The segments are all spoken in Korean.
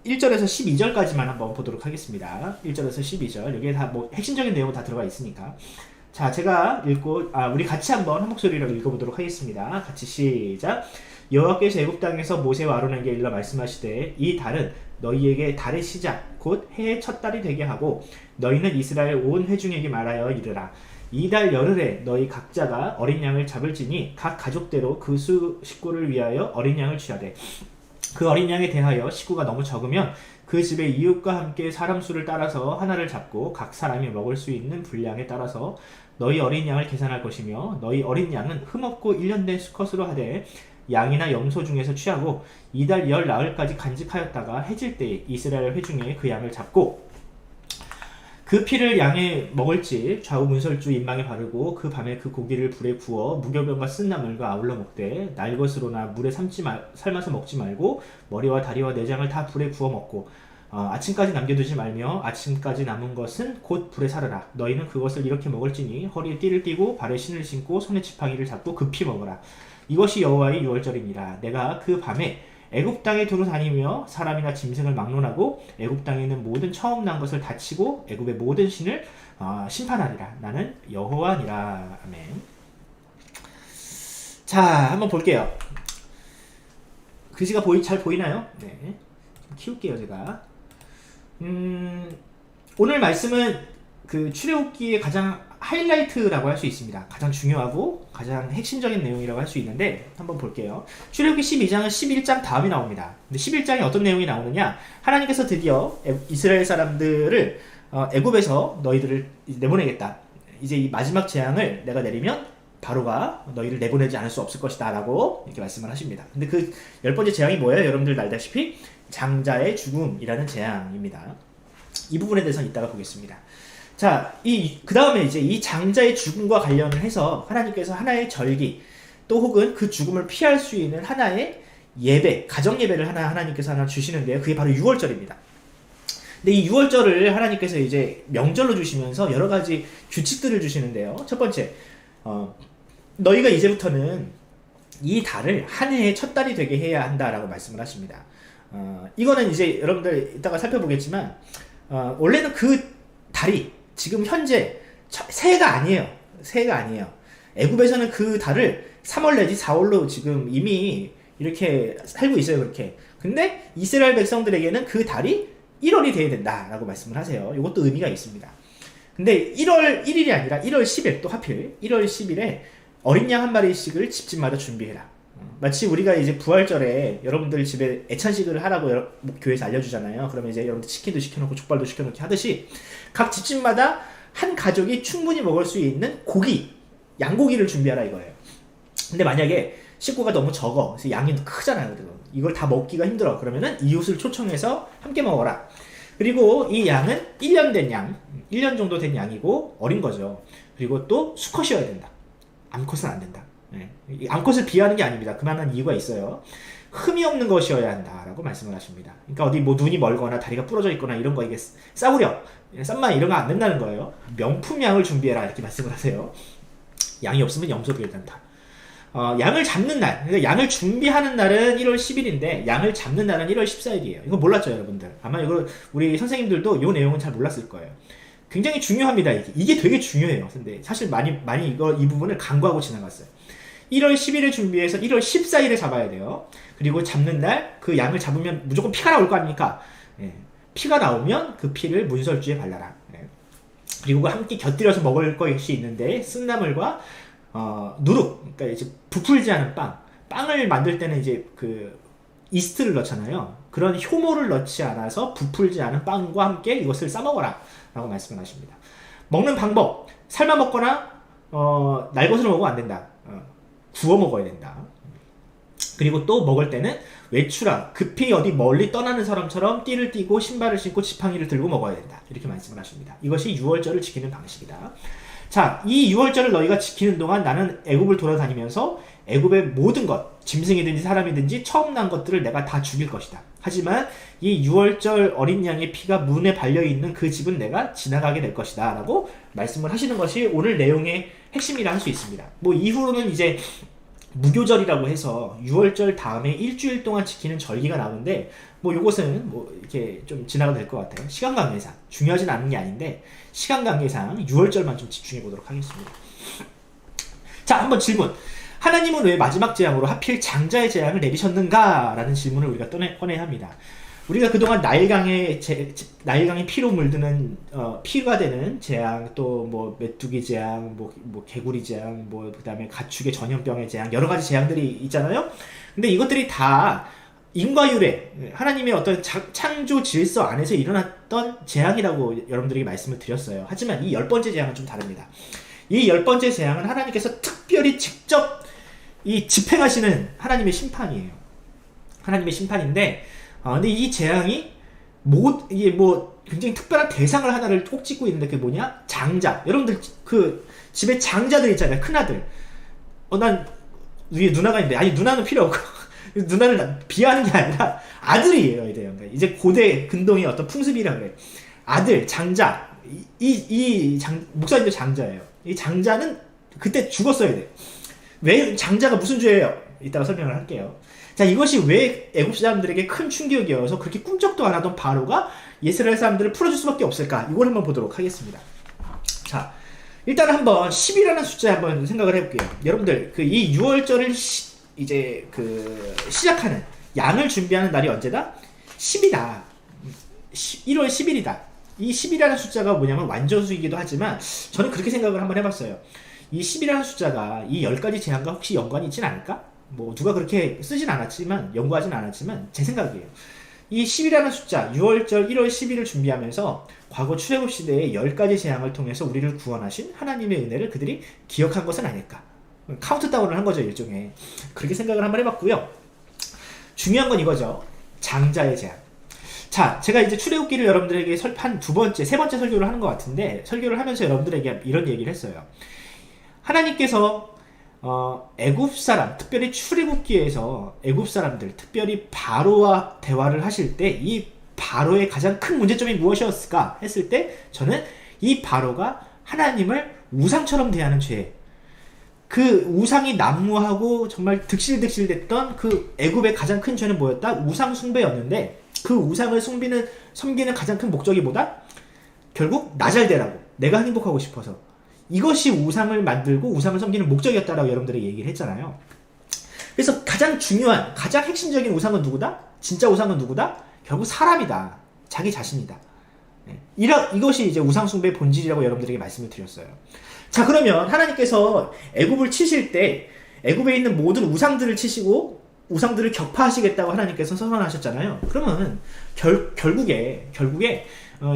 1절에서 12절까지만 한번 보도록 하겠습니다. 1절에서 12절. 여기에 다 뭐 핵심적인 내용은 다 들어가 있으니까. 자, 제가 읽고, 우리 같이 한번 한 목소리로 읽어보도록 하겠습니다. 같이 시작. 여호와께서 애굽 땅에서 모세와 아론에게 일러 말씀하시되 이 달은 너희에게 달의 시작 곧 해의 첫 달이 되게 하고 너희는 이스라엘 온 회중에게 말하여 이르라. 이 달 열흘에 너희 각자가 어린 양을 잡을지니 각 가족대로 그 식구를 위하여 어린 양을 취하되 그 어린 양에 대하여 식구가 너무 적으면 그 집의 이웃과 함께 사람 수를 따라서 하나를 잡고 각 사람이 먹을 수 있는 분량에 따라서 너희 어린 양을 계산할 것이며 너희 어린 양은 흠없고 1년 된 수컷으로 하되 양이나 염소 중에서 취하고 이달 열 나흘까지 간직하였다가 해질 때에 이스라엘 회중에 그 양을 잡고 그 피를 양에 먹을지 좌우 문설주 인망에 바르고 그 밤에 그 고기를 불에 구워 무교병과 쓴나물과 아울러 먹되 날 것으로나 물에 삶아서 먹지 말고 머리와 다리와 내장을 다 불에 구워 먹고 아침까지 남겨두지 말며 아침까지 남은 것은 곧 불에 사르라. 너희는 그것을 이렇게 먹을지니 허리에 띠를 띠고 발에 신을 신고 손에 지팡이를 잡고 급히 먹으라. 이것이 여호와의 유월절이니라. 내가 그 밤에 애굽 땅에 두루 다니며 사람이나 짐승을 막론하고 애굽 땅에 있는 모든 처음 난 것을 다치고 애굽의 모든 신을 심판하리라. 나는 여호와니라. 아멘. 자, 한번 볼게요. 글씨가 잘 보이나요? 네. 좀 키울게요, 제가. 오늘 말씀은 그 출애굽기의 가장 하이라이트라고 할 수 있습니다. 가장 중요하고 가장 핵심적인 내용이라고 할 수 있는데 한번 볼게요. 출애굽기 12장은 11장 다음에 나옵니다. 근데 11장에 어떤 내용이 나오느냐? 하나님께서 드디어 이스라엘 사람들을 애굽에서 너희들을 내보내겠다. 이제 이 마지막 재앙을 내가 내리면 바로가 너희를 내보내지 않을 수 없을 것이다 라고 이렇게 말씀을 하십니다. 근데 그 10번째 재앙이 뭐예요? 여러분들 알다시피 장자의 죽음이라는 재앙입니다. 이 부분에 대해서는 이따가 보겠습니다. 자, 그 다음에 이제 이 장자의 죽음과 관련을 해서 하나님께서 하나의 절기, 또 혹은 그 죽음을 피할 수 있는 하나의 예배, 가정 예배를 하나님께서 하나 주시는데요. 그게 바로 유월절입니다. 근데 이 유월절을 하나님께서 이제 명절로 주시면서 여러 가지 규칙들을 주시는데요. 첫 번째, 너희가 이제부터는 이 달을 한 해의 첫 달이 되게 해야 한다라고 말씀을 하십니다. 이거는 이제 여러분들 이따가 살펴보겠지만, 원래는 그 달이 지금 현재 새해가 아니에요. 새해가 아니에요. 애굽에서는 그 달을 3월 내지 4월로 지금 이미 이렇게 살고 있어요. 그렇게. 근데 이스라엘 백성들에게는 그 달이 1월이 돼야 된다라고 말씀을 하세요. 이것도 의미가 있습니다. 근데 1월 1일이 아니라 1월 10일, 또 하필 1월 10일에 어린 양 한 마리씩을 집집마다 준비해라. 마치 우리가 이제 부활절에 여러분들 집에 애찬식을 하라고 교회에서 알려주잖아요. 그러면 이제 여러분들 치킨도 시켜놓고 족발도 시켜놓고 하듯이 각 집집마다 한 가족이 충분히 먹을 수 있는 고기, 양고기를 준비하라 이거예요. 근데 만약에 식구가 너무 적어, 그래서 양이 크잖아요. 이걸 다 먹기가 힘들어. 그러면은 이웃을 초청해서 함께 먹어라. 그리고 이 양은 1년 된 양, 1년 정도 된 양이고 어린 거죠. 그리고 또 수컷이어야 된다. 암컷은 안 된다. 네. 암컷을 비하하는 게 아닙니다. 그만한 이유가 있어요. 흠이 없는 것이어야 한다라고 말씀을 하십니다. 그러니까 어디 뭐 눈이 멀거나 다리가 부러져 있거나 이런 거 이게 싸구려, 쌈마 이런 거 안 된다는 거예요. 명품 양을 준비해라 이렇게 말씀을 하세요. 양이 없으면 염소도 괜찮다. 양을 잡는 날, 그러니까 양을 준비하는 날은 1월 10일인데 양을 잡는 날은 1월 14일이에요. 이거 몰랐죠, 여러분들? 아마 이거 우리 선생님들도 이 내용은 잘 몰랐을 거예요. 굉장히 중요합니다. 이게 되게 중요해요. 근데 사실 많이 이 부분을 간과하고 지나갔어요. 1월 10일에 준비해서 1월 14일에 잡아야 돼요. 그리고 잡는 날 그 양을 잡으면 무조건 피가 나올 거 아닙니까? 예. 피가 나오면 그 피를 문설주에 발라라. 예. 그리고 함께 곁들여서 먹을 것이 있는데 쓴나물과 누룩, 그러니까 이제 부풀지 않은 빵을 만들 때는 이제 그 이스트를 넣잖아요. 그런 효모를 넣지 않아서 부풀지 않은 빵과 함께 이것을 싸먹어라 라고 말씀을 하십니다. 먹는 방법, 삶아 먹거나 날 것으로 먹으면 안 된다. 구워 먹어야 된다. 그리고 또 먹을 때는 외출하, 급히 어디 멀리 떠나는 사람처럼 띠를 띠고 신발을 신고 지팡이를 들고 먹어야 된다. 이렇게 말씀을 하십니다. 이것이 유월절을 지키는 방식이다. 자, 이 유월절을 너희가 지키는 동안 나는 애굽을 돌아다니면서 애굽의 모든 것, 짐승이든지 사람이든지 처음 난 것들을 내가 다 죽일 것이다. 하지만 이 유월절 어린 양의 피가 문에 발려있는 그 집은 내가 지나가게 될 것이다 라고 말씀을 하시는 것이 오늘 내용의 핵심이라 할 수 있습니다. 뭐 이후로는 이제 무교절이라고 해서 6월절 다음에 일주일 동안 지키는 절기가 나오는데 뭐 요것은 뭐 이렇게 좀 지나가도 될 것 같아요. 시간 관계상 중요하진 않은 게 아닌데 시간 관계상 6월절만 좀 집중해 보도록 하겠습니다. 자, 한번 질문. 하나님은 왜 마지막 재앙으로 하필 장자의 재앙을 내리셨는가? 라는 질문을 우리가 꺼내야 합니다. 우리가 그동안 나일강에 피로 물드는 피가 되는 재앙, 또 뭐 메뚜기 재앙, 뭐 개구리 재앙, 뭐 그다음에 가축의 전염병의 재앙, 여러 가지 재앙들이 있잖아요. 근데 이것들이 다 인과율에 하나님의 어떤 창조 질서 안에서 일어났던 재앙이라고 여러분들에게 말씀을 드렸어요. 하지만 이 10번째 재앙은 좀 다릅니다. 이 10번째 재앙은 하나님께서 특별히 직접 이 집행하시는 하나님의 심판이에요. 하나님의 심판인데, 근데 이 재앙이 이게 뭐 굉장히 특별한 대상을 하나를 꼭 찍고 있는데 그게 뭐냐? 장자. 여러분들 그 집에 장자들 있잖아요. 큰아들. 난 위에 누나가 있는데, 아니 누나는 필요 없고 누나를 비하하는 게 아니라 아들이에요. 이제 고대 근동의 어떤 풍습이라 그래. 아들, 장자. 목사님도 장자예요. 이 장자는 그때 죽었어야 돼. 왜 장자가 무슨 죄예요? 이따가 설명을 할게요. 자, 이것이 왜 애굽 사람들에게 큰 충격이어서 그렇게 꿈쩍도 안 하던 바로가 이스라엘 사람들을 풀어줄 수밖에 없을까? 이걸 한번 보도록 하겠습니다. 자, 일단 한번 10이라는 숫자 한번 생각을 해볼게요. 여러분들 이 6월절을 이제 시작하는 양을 준비하는 날이 언제다? 10이다. 1월 10일이다. 이 10이라는 숫자가 뭐냐면 완전수이기도 하지만 저는 그렇게 생각을 한번 해봤어요. 이 10이라는 숫자가 이 10가지 재앙과 혹시 연관이 있진 않을까? 뭐 누가 그렇게 쓰진 않았지만 연구하진 않았지만 제 생각이에요. 이 10이라는 숫자 6월절 1월 10일을 준비하면서 과거 출애굽 시대의 10가지 재앙을 통해서 우리를 구원하신 하나님의 은혜를 그들이 기억한 것은 아닐까? 카운트다운을 한 거죠, 일종의. 그렇게 생각을 한번 해봤고요. 중요한 건 이거죠. 장자의 재앙. 자, 제가 이제 출애굽기를 여러분들에게 한 세 번째 설교를 하는 것 같은데 설교를 하면서 여러분들에게 이런 얘기를 했어요. 하나님께서 애굽 사람, 특별히 출애굽기에서 애굽 사람들, 특별히 바로와 대화를 하실 때 이 바로의 가장 큰 문제점이 무엇이었을까 했을 때 저는 이 바로가 하나님을 우상처럼 대하는 죄, 그 우상이 난무하고 정말 득실득실 됐던 그 애굽의 가장 큰 죄는 뭐였다? 우상 숭배였는데 그 우상을 섬기는 가장 큰 목적이 뭐다? 결국 나 잘 되라고, 내가 행복하고 싶어서, 이것이 우상을 만들고 우상을 섬기는 목적이었다라고 여러분들이 얘기를 했잖아요. 그래서 가장 중요한, 가장 핵심적인 우상은 누구다? 진짜 우상은 누구다? 결국 사람이다. 자기 자신이다. 이것이 이제 우상숭배의 본질이라고 여러분들에게 말씀을 드렸어요. 자, 그러면 하나님께서 애굽을 치실 때 애굽에 있는 모든 우상들을 치시고 우상들을 격파하시겠다고 하나님께서 선언하셨잖아요. 그러면 결국에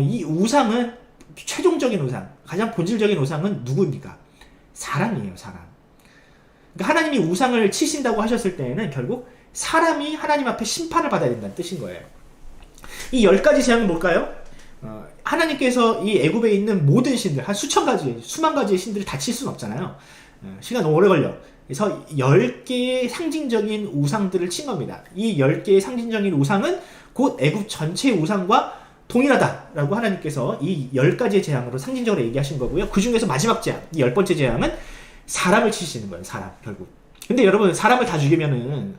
이 우상은 최종적인 우상, 가장 본질적인 우상은 누구입니까? 사람이에요, 사람. 그러니까 하나님이 우상을 치신다고 하셨을 때에는 결국 사람이 하나님 앞에 심판을 받아야 된다는 뜻인 거예요. 이 10가지 재앙은 뭘까요? 하나님께서 이 애굽에 있는 모든 신들, 한 수천 가지, 수만 가지의 신들을 다 칠 수는 없잖아요. 시간 너무 오래 걸려. 그래서 10개의 상징적인 우상들을 친 겁니다. 이 10개의 상징적인 우상은 곧 애굽 전체의 우상과 동일하다라고 하나님께서 이 10가지의 재앙으로 상징적으로 얘기하신 거고요. 그 중에서 마지막 재앙, 이 10번째 재앙은 사람을 치시는 거예요, 사람, 결국. 근데 여러분, 사람을 다 죽이면은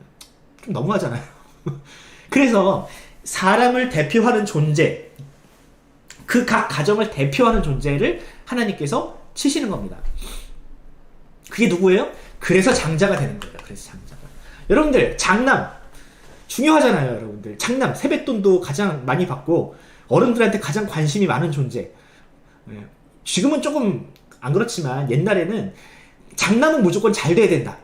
좀 너무하잖아요. 그래서 사람을 대표하는 존재, 그 각 가정을 대표하는 존재를 하나님께서 치시는 겁니다. 그게 누구예요? 그래서 장자가 되는 거예요. 그래서 장자가. 여러분들, 장남 중요하잖아요. 여러분들, 장남 세뱃돈도 가장 많이 받고 어른들한테 가장 관심이 많은 존재. 지금은 조금 안 그렇지만 옛날에는 장남은 무조건 잘 돼야 된다.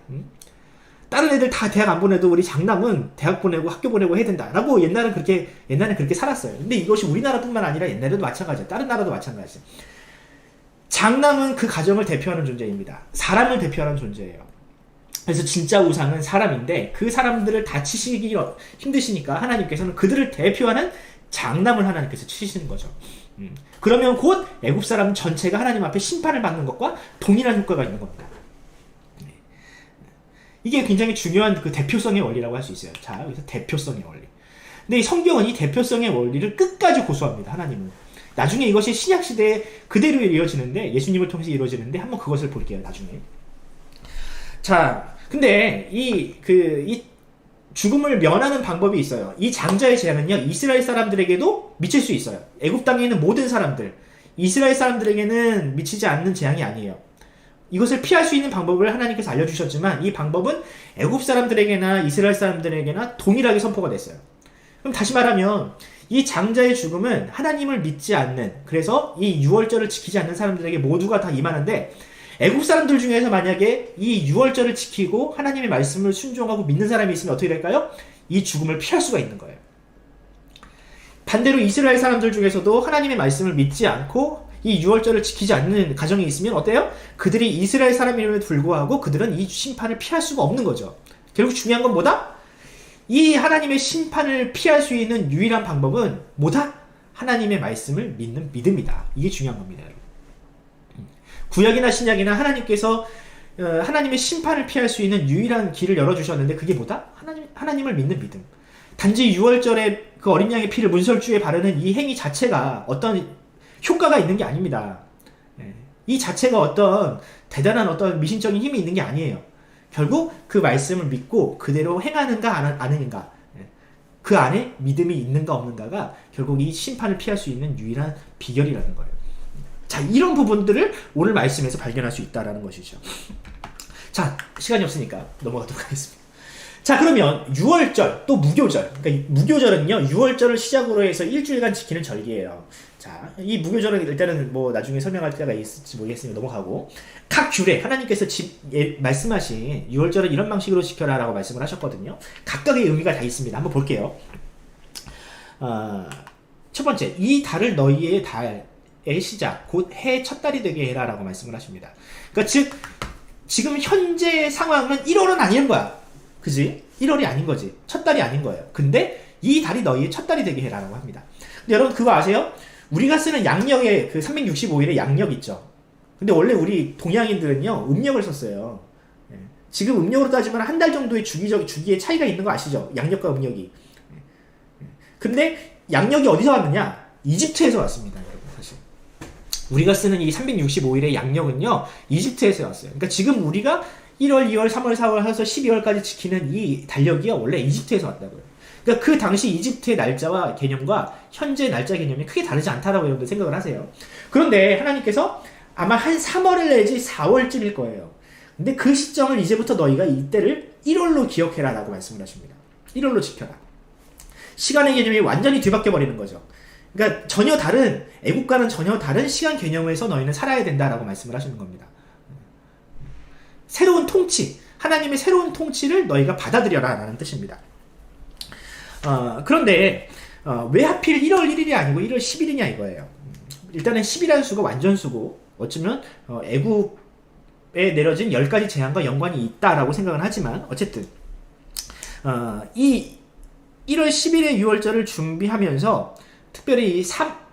다른 애들 다 대학 안 보내도 우리 장남은 대학 보내고 학교 보내고 해야 된다 라고 옛날엔 그렇게 살았어요. 근데 이것이 우리나라뿐만 아니라 옛날에도 마찬가지예요. 다른 나라도 마찬가지예요. 장남은 그 가정을 대표하는 존재입니다. 사람을 대표하는 존재예요. 그래서 진짜 우상은 사람인데 그 사람들을 다 치시기 힘드시니까 하나님께서는 그들을 대표하는 장남을 하나님께서 치시는 거죠. 그러면 곧 애굽 사람 전체가 하나님 앞에 심판을 받는 것과 동일한 효과가 있는 겁니다. 이게 굉장히 중요한 그 대표성의 원리라고 할 수 있어요. 자, 여기서 대표성의 원리. 근데 이 성경은 이 대표성의 원리를 끝까지 고수합니다. 하나님은. 나중에 이것이 신약 시대에 그대로 이루어지는데, 예수님을 통해서 이루어지는데 한번 그것을 볼게요. 나중에. 자, 근데 이 죽음을 면하는 방법이 있어요. 이 장자의 재앙은요, 이스라엘 사람들에게도 미칠 수 있어요. 애굽 땅에 있는 모든 사람들, 이스라엘 사람들에게는 미치지 않는 재앙이 아니에요. 이것을 피할 수 있는 방법을 하나님께서 알려주셨지만 이 방법은 애굽 사람들에게나 이스라엘 사람들에게나 동일하게 선포가 됐어요. 그럼 다시 말하면 이 장자의 죽음은 하나님을 믿지 않는, 그래서 이 유월절을 지키지 않는 사람들에게 모두가 다 임하는데, 애국 사람들 중에서 만약에 이 유월절을 지키고 하나님의 말씀을 순종하고 믿는 사람이 있으면 어떻게 될까요? 이 죽음을 피할 수가 있는 거예요. 반대로 이스라엘 사람들 중에서도 하나님의 말씀을 믿지 않고 이 유월절을 지키지 않는 가정이 있으면 어때요? 그들이 이스라엘 사람임에도 불구하고 그들은 이 심판을 피할 수가 없는 거죠. 결국 중요한 건 뭐다? 이 하나님의 심판을 피할 수 있는 유일한 방법은 뭐다? 하나님의 말씀을 믿는 믿음이다. 이게 중요한 겁니다, 여러분. 구약이나 신약이나 하나님께서 하나님의 심판을 피할 수 있는 유일한 길을 열어주셨는데 그게 뭐다? 하나님을 믿는 믿음. 단지 유월절에 그 어린 양의 피를 문설주에 바르는 이 행위 자체가 어떤 효과가 있는 게 아닙니다. 이 자체가 어떤 대단한 어떤 미신적인 힘이 있는 게 아니에요. 결국 그 말씀을 믿고 그대로 행하는가 안 하는가, 그 안에 믿음이 있는가 없는가가 결국 이 심판을 피할 수 있는 유일한 비결이라는 거예요. 자, 이런 부분들을 오늘 말씀에서 발견할 수 있다는 것이죠. 자, 시간이 없으니까 넘어가도록 하겠습니다. 자, 그러면 유월절 또 무교절, 그러니까 무교절은요, 유월절을 시작으로 해서 일주일간 지키는 절기예요. 자, 이 무교절은 일단은 뭐 나중에 설명할 때가 있을지 모르겠으니까 넘어가고, 각 규례, 하나님께서 말씀하신 유월절은 이런 방식으로 지켜라 라고 말씀을 하셨거든요. 각각의 의미가 다 있습니다. 한번 볼게요. 첫 번째, 이 달을 너희의 달의 시작, 곧 해 첫 달이 되게 해라 라고 말씀을 하십니다. 그러니까 즉 지금 현재 상황은 1월은 아닌 거야. 그지? 1월이 아닌 거지. 첫 달이 아닌 거예요. 근데 이 달이 너희의 첫 달이 되게 해라라고 합니다. 근데 여러분 그거 아세요? 우리가 쓰는 양력의 그 365일의 양력 있죠. 근데 원래 우리 동양인들은요, 음력을 썼어요. 지금 음력으로 따지면 한 달 정도의 주기의 차이가 있는 거 아시죠? 양력과 음력이. 근데 양력이 어디서 왔느냐? 이집트에서 왔습니다, 여러분. 사실 우리가 쓰는 이 365일의 양력은요, 이집트에서 왔어요. 그러니까 지금 우리가 1월, 2월, 3월, 4월 해서 12월까지 지키는 이 달력이요, 원래 이집트에서 왔다고요. 그러니까 그 당시 이집트의 날짜와 개념과 현재 날짜 개념이 크게 다르지 않다라고 여러분들 생각을 하세요. 그런데 하나님께서 아마 한 3월을 내지 4월쯤일 거예요. 근데 그 시점을 이제부터 너희가 이때를 1월로 기억해라 라고 말씀을 하십니다. 1월로 지켜라. 시간의 개념이 완전히 뒤바뀌어 버리는 거죠. 그러니까 전혀 다른, 애국과는 전혀 다른 시간 개념에서 너희는 살아야 된다라고 말씀을 하시는 겁니다. 새로운 통치, 하나님의 새로운 통치를 너희가 받아들여라 라는 뜻입니다. 그런데 왜 하필 1월 1일이 아니고 1월 10일이냐 이거예요. 일단은 10이라는 수가 완전수고 어쩌면 애국에 내려진 10가지 재앙과 연관이 있다라고 생각은 하지만 어쨌든 이 1월 10일의 유월절을 준비하면서 특별히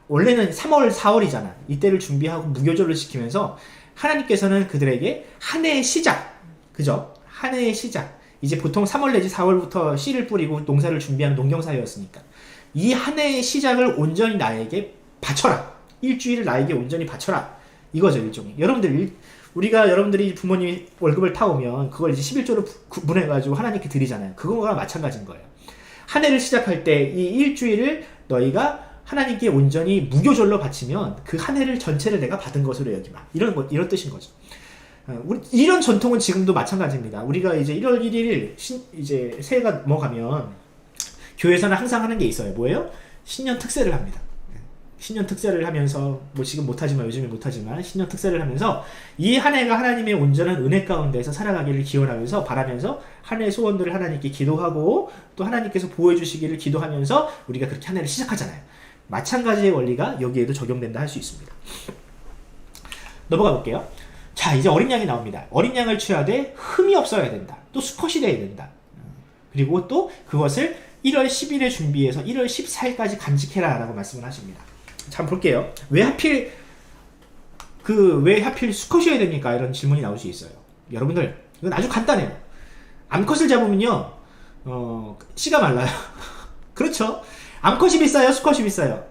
원래는 3월 4월이잖아. 이때를 준비하고 무교절을 지키면서 하나님께서는 그들에게 한 해의 시작, 그죠? 한 해의 시작. 이제 보통 3월 내지 4월부터 씨를 뿌리고 농사를 준비하는 농경사회였으니까 이 한 해의 시작을 온전히 나에게 바쳐라. 일주일을 나에게 온전히 바쳐라. 이거죠, 일종의. 여러분들이 부모님이 월급을 타오면 그걸 이제 11조로 구분해가지고 하나님께 드리잖아요. 그거와 마찬가지인 거예요. 한 해를 시작할 때 이 일주일을 너희가 하나님께 온전히 무교절로 바치면 그 한 해를 전체를 내가 받은 것으로 여기마. 이런 뜻인 거죠. 이런 전통은 지금도 마찬가지입니다. 우리가 이제 1월 1일 이제 새해가 넘어가면 교회에서는 항상 하는 게 있어요. 뭐예요? 신년 특세를 합니다. 신년 특세를 하면서 뭐 지금 못하지만 요즘에 못하지만 신년 특세를 하면서 이 한 해가 하나님의 온전한 은혜 가운데서 살아가기를 기원하면서 바라면서 한 해의 소원들을 하나님께 기도하고 또 하나님께서 보호해 주시기를 기도하면서 우리가 그렇게 한 해를 시작하잖아요. 마찬가지의 원리가 여기에도 적용된다 할 수 있습니다. 넘어가 볼게요. 자, 이제 어린 양이 나옵니다. 어린 양을 취하되 흠이 없어야 된다. 또 수컷이 돼야 된다. 그리고 또 그것을 1월 10일에 준비해서 1월 14일까지 간직해라 라고 말씀을 하십니다. 자, 볼게요. 왜 하필 수컷이어야 됩니까? 이런 질문이 나올 수 있어요. 여러분들, 이건 아주 간단해요. 암컷을 잡으면요, 씨가 말라요. 그렇죠? 암컷이 비싸요? 수컷이 비싸요?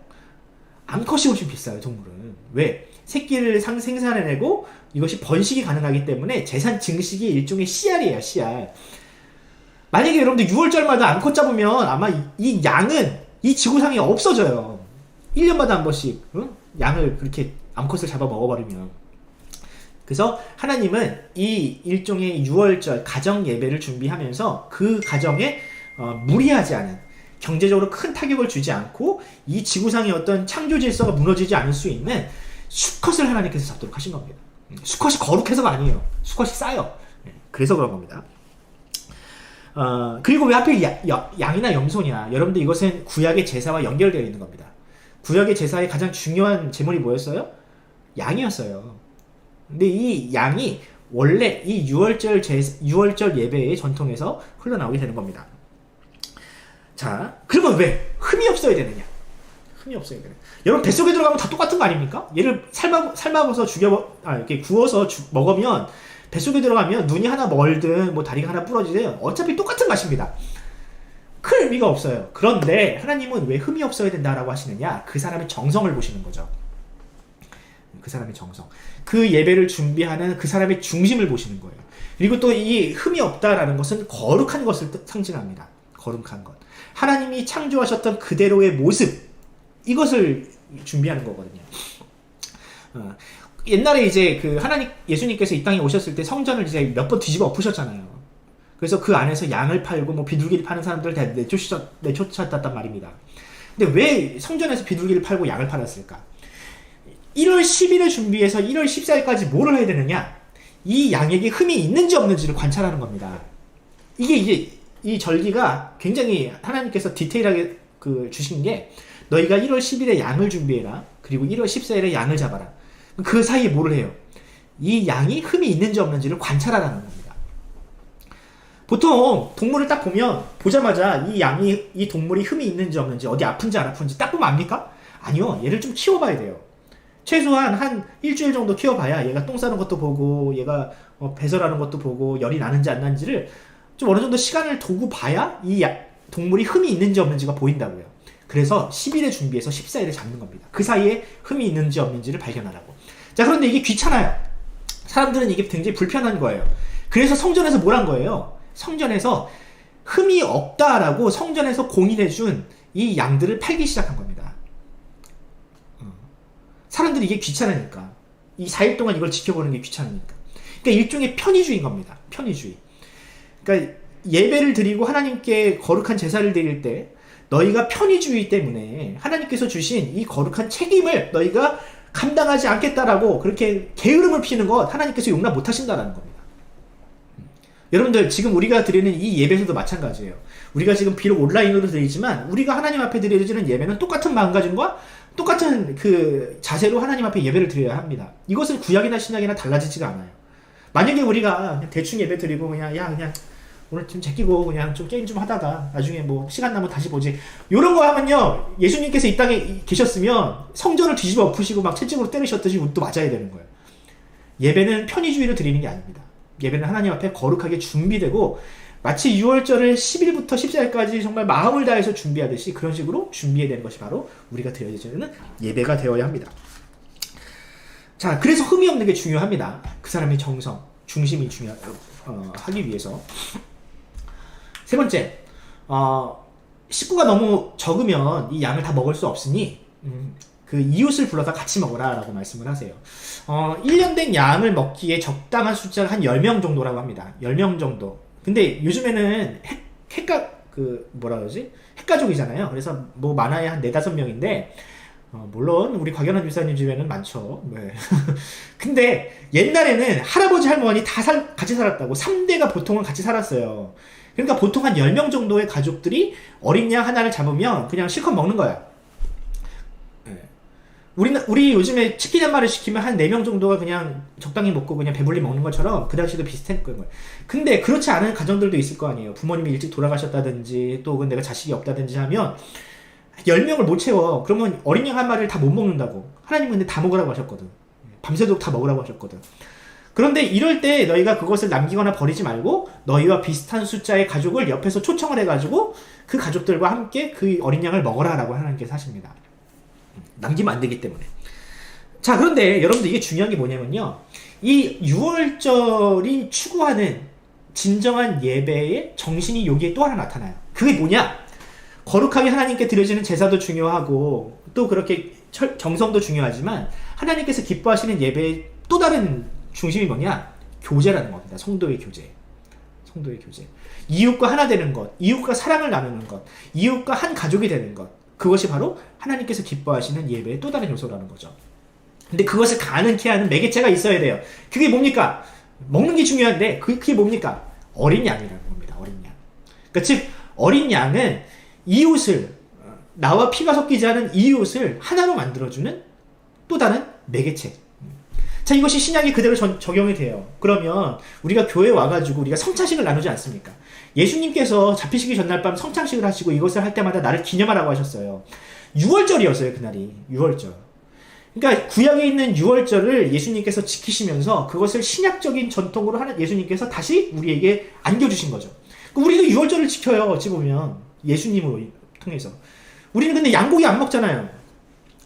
암컷이 훨씬 비싸요, 동물은. 왜? 새끼를 생산해내고 이것이 번식이 가능하기 때문에 재산 증식이 일종의 CR이에요, CR. 만약에 여러분들 6월절마다 암컷 잡으면 아마 이 양은 이 지구상에 없어져요. 1년마다 한 번씩, 응? 양을 그렇게 암컷을 잡아 먹어버리면. 그래서 하나님은 이 일종의 6월절 가정 예배를 준비하면서 그 가정에 무리하지 않은, 경제적으로 큰 타격을 주지 않고 이 지구상의 어떤 창조 질서가 무너지지 않을 수 있는 수컷을 하나님께서 잡도록 하신 겁니다. 수컷이 거룩해서가 아니에요. 수컷이 싸요. 그래서 그런 겁니다. 그리고 왜 하필 양이나 염소냐? 여러분들 이것은 구약의 제사와 연결되어 있는 겁니다. 구약의 제사의 가장 중요한 제물이 뭐였어요? 양이었어요. 근데 이 양이 원래 이 6월절 예배의 전통에서 흘러나오게 되는 겁니다. 자, 그러면 왜 흠이 없어야 되느냐? 흠이 없어야 되느냐? 여러분 뱃속에 들어가면 다 똑같은 거 아닙니까? 얘를 삶아서 이렇게 구워서 먹으면 뱃속에 들어가면 눈이 하나 멀든 뭐 다리가 하나 부러지든 어차피 똑같은 맛입니다. 큰 의미가 없어요. 그런데 하나님은 왜 흠이 없어야 된다라고 하시느냐? 그 사람의 정성을 보시는 거죠. 그 사람의 정성. 그 예배를 준비하는 그 사람의 중심을 보시는 거예요. 그리고 또 이 흠이 없다라는 것은 거룩한 것을 상징합니다. 거룩한 것. 하나님이 창조하셨던 그대로의 모습, 이것을 준비하는 거거든요. 옛날에 이제 예수님께서 이 땅에 오셨을 때 성전을 이제 몇 번 뒤집어 엎으셨잖아요. 그래서 그 안에서 양을 팔고 뭐 비둘기를 파는 사람들을 다 내쫓았단 말입니다. 근데 왜 성전에서 비둘기를 팔고 양을 팔았을까? 1월 10일을 준비해서 1월 14일까지 뭐를 해야 되느냐? 이 양에게 흠이 있는지 없는지를 관찰하는 겁니다. 이게 이 절기가 굉장히 하나님께서 디테일하게 주신 게, 너희가 1월 10일에 양을 준비해라. 그리고 1월 14일에 양을 잡아라. 그 사이에 뭐를 해요? 이 양이 흠이 있는지 없는지를 관찰하라는 겁니다. 보통 동물을 딱 보자마자 이 동물이 흠이 있는지 없는지, 어디 아픈지 안 아픈지 딱 보면 압니까? 아니요. 얘를 좀 키워봐야 돼요. 최소한 한 일주일 정도 키워봐야 얘가 똥 싸는 것도 보고, 얘가 배설하는 것도 보고, 열이 나는지 안 나는지를 좀 어느 정도 시간을 두고 봐야 이 동물이 흠이 있는지 없는지가 보인다고요. 그래서 10일에 준비해서 14일에 잡는 겁니다. 그 사이에 흠이 있는지 없는지를 발견하라고. 자, 그런데 이게 귀찮아요. 사람들은 이게 굉장히 불편한 거예요. 그래서 성전에서 뭘 한 거예요? 성전에서 흠이 없다라고 성전에서 공인해준 이 양들을 팔기 시작한 겁니다. 사람들이 이게 귀찮으니까. 이 4일 동안 이걸 지켜보는 게 귀찮으니까. 그러니까 일종의 편의주의인 겁니다. 편의주의. 그러니까 예배를 드리고 하나님께 거룩한 제사를 드릴 때 너희가 편의주의 때문에 하나님께서 주신 이 거룩한 책임을 너희가 감당하지 않겠다라고 그렇게 게으름을 피우는 것, 하나님께서 용납 못 하신다라는 겁니다. 여러분들, 지금 우리가 드리는 이 예배에서도 마찬가지예요. 우리가 지금 비록 온라인으로 드리지만 우리가 하나님 앞에 드리는 예배는 똑같은 마음가짐과 똑같은 그 자세로 하나님 앞에 예배를 드려야 합니다. 이것은 구약이나 신약이나 달라지지가 않아요. 만약에 우리가 그냥 대충 예배 드리고 그냥 오늘 좀 제끼고 그냥 좀 게임 좀 하다가 나중에 뭐 시간 나면 다시 보지, 요런 거 하면요, 예수님께서 이 땅에 계셨으면 성전을 뒤집어 엎으시고 막 채찍으로 때리셨듯이 또 맞아야 되는 거예요. 예배는 편의주의로 드리는 게 아닙니다. 예배는 하나님 앞에 거룩하게 준비되고, 마치 6월절을 10일부터 14일까지 정말 마음을 다해서 준비하듯이 그런 식으로 준비해야 되는 것이 바로 우리가 드려야 되는 예배가 되어야 합니다. 자, 그래서 흠이 없는 게 중요합니다. 그 사람의 정성, 중심이 하기 위해서. 세 번째, 식구가 너무 적으면 이 양을 다 먹을 수 없으니 그 이웃을 불러다 같이 먹어라 라고 말씀을 하세요. 1년 된 양을 먹기에 적당한 숫자가 한 10명 정도라고 합니다. 10명 정도. 근데 요즘에는 핵가족이잖아요. 그래서 뭐 많아야 한 4-5명인데, 물론 우리 곽연한 집사님 집에는 많죠. 네. 근데 옛날에는 할아버지 할머니 다 같이 살았다고. 3대가 보통은 같이 살았어요. 그러니까 보통 한 10명 정도의 가족들이 어린 양 하나를 잡으면 그냥 실컷 먹는 거야. 네. 우리 요즘에 치킨 한 마리 시키면 한 4명 정도가 그냥 적당히 먹고 그냥 배불리 먹는 것처럼 그 당시도 비슷했던 거예요. 근데 그렇지 않은 가정들도 있을 거 아니에요. 부모님이 일찍 돌아가셨다든지 또 내가 자식이 없다든지 하면 10명을 못 채워. 그러면 어린 양 한 마리를 다 못 먹는다고. 하나님은 근데 다 먹으라고 하셨거든. 밤새도록 다 먹으라고 하셨거든. 그런데 이럴 때 너희가 그것을 남기거나 버리지 말고 너희와 비슷한 숫자의 가족을 옆에서 초청을 해가지고 그 가족들과 함께 그 어린 양을 먹어라 라고 하나님께서 하십니다. 남기면 안 되기 때문에. 자, 그런데 여러분들 이게 중요한 게 뭐냐면요. 이 6월절이 추구하는 진정한 예배의 정신이 여기에 또 하나 나타나요. 그게 뭐냐? 거룩하게 하나님께 드려지는 제사도 중요하고 또 그렇게 정성도 중요하지만 하나님께서 기뻐하시는 예배의 또 다른 중심이 뭐냐? 교제라는 겁니다. 성도의 교제. 성도의 교제. 이웃과 하나 되는 것, 이웃과 사랑을 나누는 것, 이웃과 한 가족이 되는 것. 그것이 바로 하나님께서 기뻐하시는 예배의 또 다른 요소라는 거죠. 근데 그것을 가능케 하는 매개체가 있어야 돼요. 그게 뭡니까? 먹는 게 중요한데 그게 뭡니까? 어린 양이라는 겁니다. 어린 양. 그러니까 즉 어린 양은 이웃을, 나와 피가 섞이지 않은 이웃을 하나로 만들어주는 또 다른 매개체. 자, 이것이 신약에 그대로 적용이 돼요. 그러면 우리가 교회 와가지고 우리가 성찬식을 나누지 않습니까? 예수님께서 잡히시기 전날 밤 성찬식을 하시고 이것을 할 때마다 나를 기념하라고 하셨어요. 6월절이었어요, 그날이. 6월절. 그러니까 구약에 있는 6월절을 예수님께서 지키시면서 그것을 신약적인 전통으로 하는 예수님께서 다시 우리에게 안겨주신 거죠. 우리도 6월절을 지켜요. 어찌 보면 예수님으로 통해서. 우리는 근데 양고기 안 먹잖아요.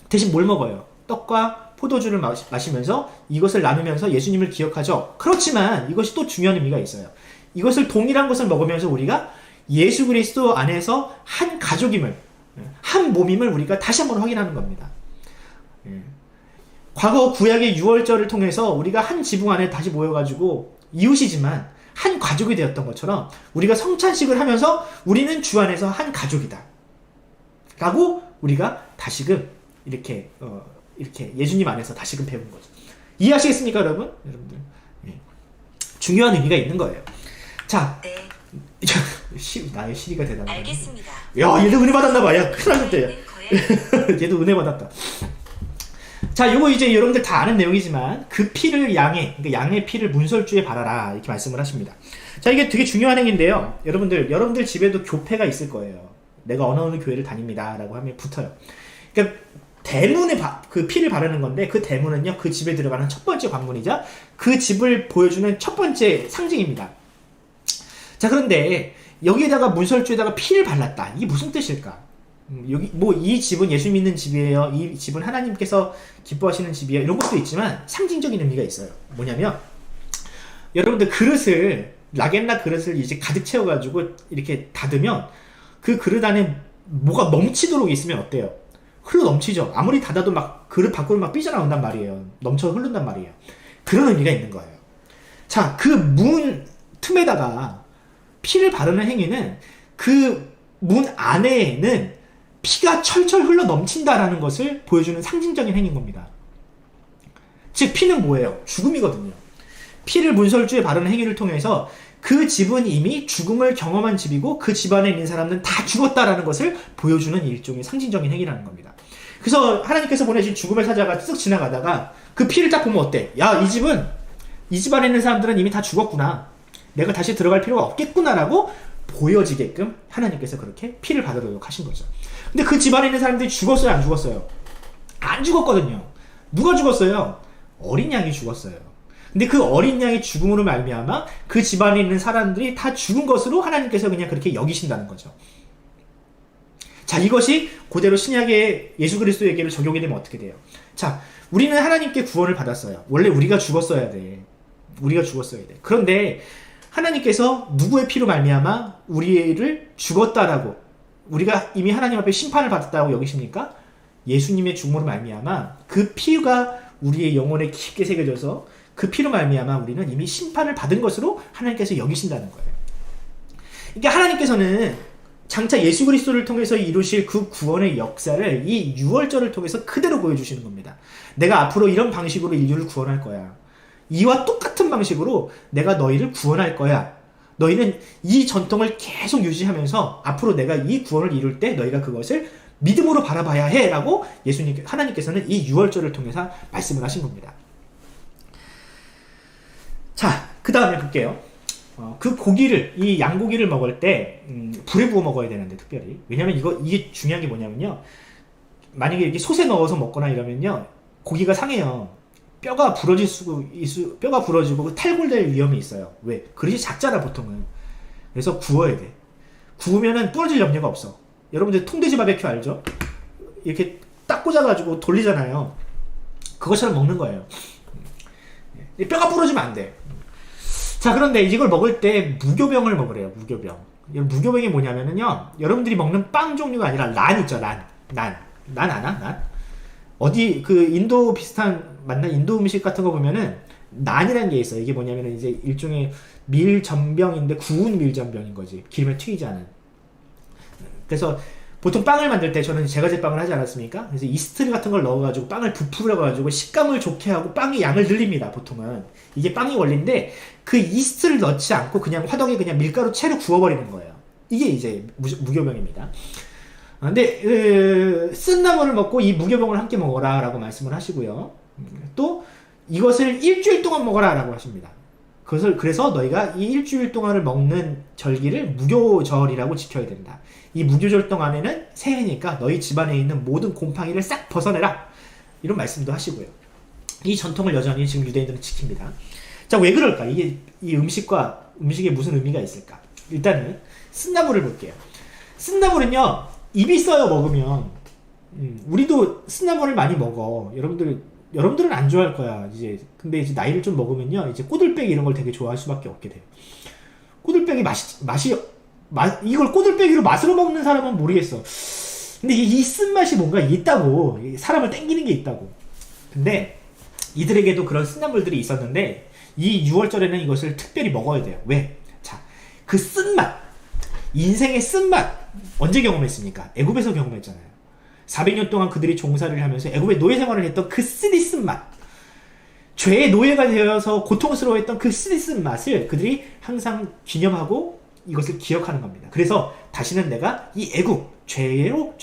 대신 뭘 먹어요? 떡과 포도주를 마시면서 이것을 나누면서 예수님을 기억하죠. 그렇지만 이것이 또 중요한 의미가 있어요. 이것을 동일한 것을 먹으면서 우리가 예수 그리스도 안에서 한 가족임을, 한 몸임을 우리가 다시 한번 확인하는 겁니다. 과거 구약의 6월절을 통해서 우리가 한 지붕 안에 다시 모여가지고 이웃이지만 한 가족이 되었던 것처럼 우리가 성찬식을 하면서 우리는 주 안에서 한 가족이다 라고 우리가 다시금 이렇게 예수님 안에서 다시금 배우는 거죠. 이해하시겠습니까, 여러분? 여러분들, 중요한 의미가 있는 거예요. 자, 네. 나의 시리가 대단하네. 알겠습니다. 야, 얘도 은혜 받았나봐. 야, 큰일 났다. 얘도 은혜 받았다. 자, 요거 이제 여러분들 다 아는 내용이지만 그 피를 그러니까 양의 피를 문설주에 발하라 이렇게 말씀을 하십니다. 자, 이게 되게 중요한 행위인데요. 여러분들 집에도 교패가 있을 거예요. 내가 어느 교회를 다닙니다 라고 하면 붙어요. 그러니까 대문에 그 피를 바르는 건데 그 대문은요, 그 집에 들어가는 첫 번째 관문이자 그 집을 보여주는 첫 번째 상징입니다. 자, 그런데 여기에다가 문설주에다가 피를 발랐다. 이게 무슨 뜻일까? 여기 이 집은 예수 믿는 집이에요. 이 집은 하나님께서 기뻐하시는 집이에요. 이런 것도 있지만 상징적인 의미가 있어요. 뭐냐면 여러분들 라겐라 그릇을 이제 가득 채워가지고 이렇게 닫으면 그 그릇 안에 뭐가 넘치도록 있으면 어때요? 흘러 넘치죠. 아무리 닫아도 막 그릇 밖으로 막 삐져나온단 말이에요. 넘쳐 흐른단 말이에요. 그런 의미가 있는 거예요. 자, 그 문 틈에다가 피를 바르는 행위는 그 문 안에는 피가 철철 흘러 넘친다라는 것을 보여주는 상징적인 행위인 겁니다. 즉 피는 뭐예요? 죽음이거든요. 피를 문설주에 바르는 행위를 통해서 그 집은 이미 죽음을 경험한 집이고 그 집안에 있는 사람들은 다 죽었다라는 것을 보여주는 일종의 상징적인 행위라는 겁니다. 그래서 하나님께서 보내신 죽음의 사자가 쓱 지나가다가 그 피를 딱 보면 어때? 야, 이 집안에 있는 사람들은 이미 다 죽었구나. 내가 다시 들어갈 필요가 없겠구나라고 보여지게끔 하나님께서 그렇게 피를 바르도록 하신 거죠. 근데 그 집안에 있는 사람들이 죽었어요, 안 죽었어요? 안 죽었거든요. 누가 죽었어요? 어린 양이 죽었어요. 근데 그 어린 양의 죽음으로 말미암아 그 집안에 있는 사람들이 다 죽은 것으로 하나님께서 그냥 그렇게 여기신다는 거죠. 자, 이것이 그대로 신약의 예수 그리스도에게로 적용이 되면 어떻게 돼요? 자, 우리는 하나님께 구원을 받았어요. 원래 우리가 죽었어야 돼. 그런데 하나님께서 누구의 피로 말미암아 우리를 죽었다라고, 우리가 이미 하나님 앞에 심판을 받았다고 여기십니까? 예수님의 죽음으로 말미암아 그 피가 우리의 영혼에 깊게 새겨져서 그 피로 말미암아 우리는 이미 심판을 받은 것으로 하나님께서 여기신다는 거예요. 그러니까 하나님께서는 장차 예수 그리스도를 통해서 이루실 그 구원의 역사를 이 6월절을 통해서 그대로 보여주시는 겁니다. 내가 앞으로 이런 방식으로 인류를 구원할 거야. 이와 똑같은 방식으로 내가 너희를 구원할 거야. 너희는 이 전통을 계속 유지하면서 앞으로 내가 이 구원을 이룰 때 너희가 그것을 믿음으로 바라봐야 해 라고 하나님께서는 이 6월절을 통해서 말씀을 하신 겁니다. 자, 그 다음에 볼게요. 그 고기를, 이 양고기를 먹을 때 불에 구워 먹어야 되는데, 특별히. 왜냐면 이게 중요한 게 뭐냐면요, 만약에 이렇게 솥에 넣어서 먹거나 이러면요, 고기가 상해요. 뼈가 부러지고 탈골될 위험이 있어요. 왜? 그릇이 작잖아, 보통은. 그래서 구워야 돼. 구우면은 부러질 염려가 없어. 여러분들 통돼지 바베큐 알죠? 이렇게 딱 꽂아가지고 돌리잖아요. 그것처럼 먹는 거예요. 뼈가 부러지면 안 돼. 자, 그런데 이걸 먹을 때 무교병을 먹으래요. 무교병. 무교병이 뭐냐면은요, 여러분들이 먹는 빵 종류가 아니라 란 있죠. 란 아나? 난? 어디 그 인도 비슷한 맞나? 인도 음식 같은 거 보면은 난이라는 게 있어요. 이게 뭐냐면은 이제 일종의 밀전병인데 구운 밀전병인 거지. 기름에 튀기지 않은. 그래서 보통 빵을 만들 때 저는 제과제빵을 하지 않았습니까? 그래서 이스트 같은 걸 넣어가지고 빵을 부풀어가지고 식감을 좋게 하고 빵의 양을 늘립니다. 보통은 이게 빵의 원리인데 그 이스트를 넣지 않고 그냥 화덕에 그냥 밀가루 채로 구워버리는 거예요. 이게 이제 무교병입니다. 근데 쓴 나물을 먹고 이 무교병을 함께 먹어라 라고 말씀을 하시고요. 또 이것을 일주일 동안 먹어라 라고 하십니다. 그래서 너희가 이 일주일 동안을 먹는 절기를 무교절이라고 지켜야 된다. 이 무교절 동안에는 새해니까 너희 집안에 있는 모든 곰팡이를 싹 벗어내라. 이런 말씀도 하시고요. 이 전통을 여전히 지금 유대인들은 지킵니다. 자, 왜 그럴까? 이게 이 음식에 무슨 의미가 있을까? 일단은 쓴나물을 볼게요. 쓴나물은요, 입이 써요, 먹으면. 우리도 쓴나물을 많이 먹어. 여러분들은 안 좋아할 거야. 근데 이제 나이를 좀 먹으면요, 이제 꼬들빼기 이런 걸 되게 좋아할 수밖에 없게 돼요. 꼬들빼기 이걸 꼬들빼기로 맛으로 먹는 사람은 모르겠어. 근데 이 쓴맛이 뭔가 있다고. 사람을 땡기는 게 있다고. 근데 이들에게도 그런 쓴나물들이 있었는데, 이 6월절에는 이것을 특별히 먹어야 돼요. 왜? 자, 그 쓴맛. 인생의 쓴맛. 언제 경험했습니까? 애굽에서 경험했잖아요. 400년 동안 그들이 종살이를 하면서 애굽의 노예 생활을 했던 그 쓰디쓴 맛, 죄의 노예가 되어서 고통스러워했던 그 쓰디쓴 맛을 그들이 항상 기념하고 이것을 기억하는 겁니다. 그래서 다시는 내가 이 애굽 죄로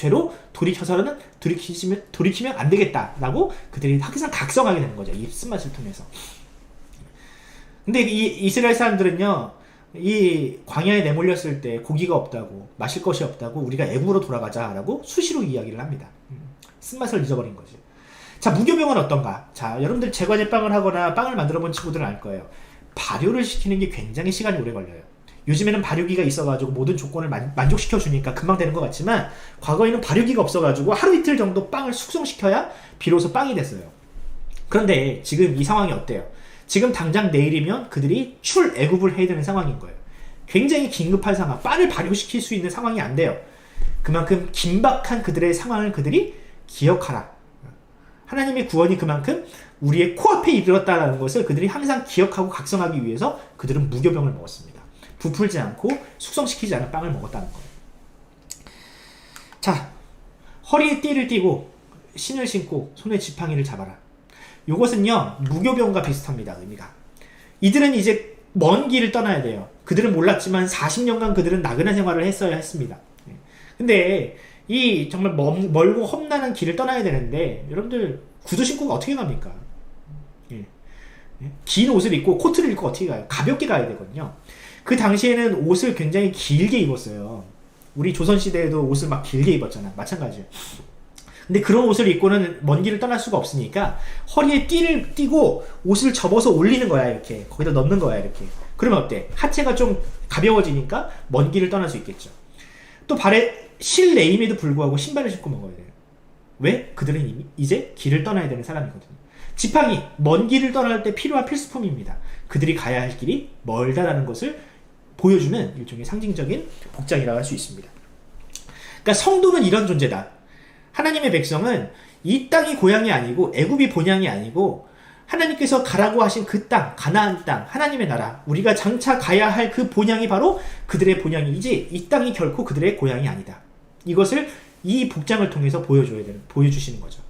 돌이키면 안 되겠다라고 그들이 항상 각성하게 되는 거죠. 이 쓴맛을 통해서. 근데 이 이스라엘 사람들은요, 이 광야에 내몰렸을 때 고기가 없다고, 마실 것이 없다고 우리가 애굽으로 돌아가자라고 수시로 이야기를 합니다. 쓴맛을 잊어버린 거지. 자, 무교병은 어떤가? 자, 여러분들 제과제빵을 하거나 빵을 만들어 본 친구들은 알 거예요. 발효를 시키는 게 굉장히 시간이 오래 걸려요. 요즘에는 발효기가 있어가지고 모든 조건을 만족시켜 주니까 금방 되는 것 같지만, 과거에는 발효기가 없어가지고 하루 이틀 정도 빵을 숙성시켜야 비로소 빵이 됐어요. 그런데 지금 이 상황이 어때요? 지금 당장 내일이면 그들이 출애굽을 해야 되는 상황인 거예요. 굉장히 긴급한 상황, 빵을 발효시킬 수 있는 상황이 안 돼요. 그만큼 긴박한 그들의 상황을 그들이 기억하라. 하나님의 구원이 그만큼 우리의 코앞에 이르렀다는 것을 그들이 항상 기억하고 각성하기 위해서 그들은 무교병을 먹었습니다. 부풀지 않고 숙성시키지 않은 빵을 먹었다는 거예요. 자, 허리에 띠를 띠고 신을 신고 손에 지팡이를 잡아라. 요것은요, 무교병과 비슷합니다. 의미가. 이들은 이제 먼 길을 떠나야 돼요. 그들은 몰랐지만 40년간 그들은 나그네 생활을 했어야 했습니다. 근데 이 정말 멀고 험난한 길을 떠나야 되는데, 여러분들 구두 신고가 어떻게 갑니까? 긴 옷을 입고 코트를 입고 어떻게 가요? 가볍게 가야 되거든요. 그 당시에는 옷을 굉장히 길게 입었어요. 우리 조선시대에도 옷을 막 길게 입었잖아. 마찬가지예요. 근데 그런 옷을 입고는 먼 길을 떠날 수가 없으니까 허리에 띠를 띠고 옷을 접어서 올리는 거야. 이렇게 거기다 넣는 거야. 이렇게. 그러면 어때? 하체가 좀 가벼워지니까 먼 길을 떠날 수 있겠죠. 또 발에 실내임에도 불구하고 신발을 신고 먹어야 돼요. 왜? 그들은 이제 길을 떠나야 되는 사람이거든요. 지팡이, 먼 길을 떠날 때 필요한 필수품입니다. 그들이 가야 할 길이 멀다라는 것을 보여주는 일종의 상징적인 복장이라고 할 수 있습니다. 그러니까 성도는 이런 존재다. 하나님의 백성은 이 땅이 고향이 아니고 애굽이 본향이 아니고 하나님께서 가라고 하신 그 땅, 가나안 땅, 하나님의 나라, 우리가 장차 가야 할 그 본향이 바로 그들의 본향이지, 이 땅이 결코 그들의 고향이 아니다. 이것을 이 복장을 통해서 보여주시는 거죠.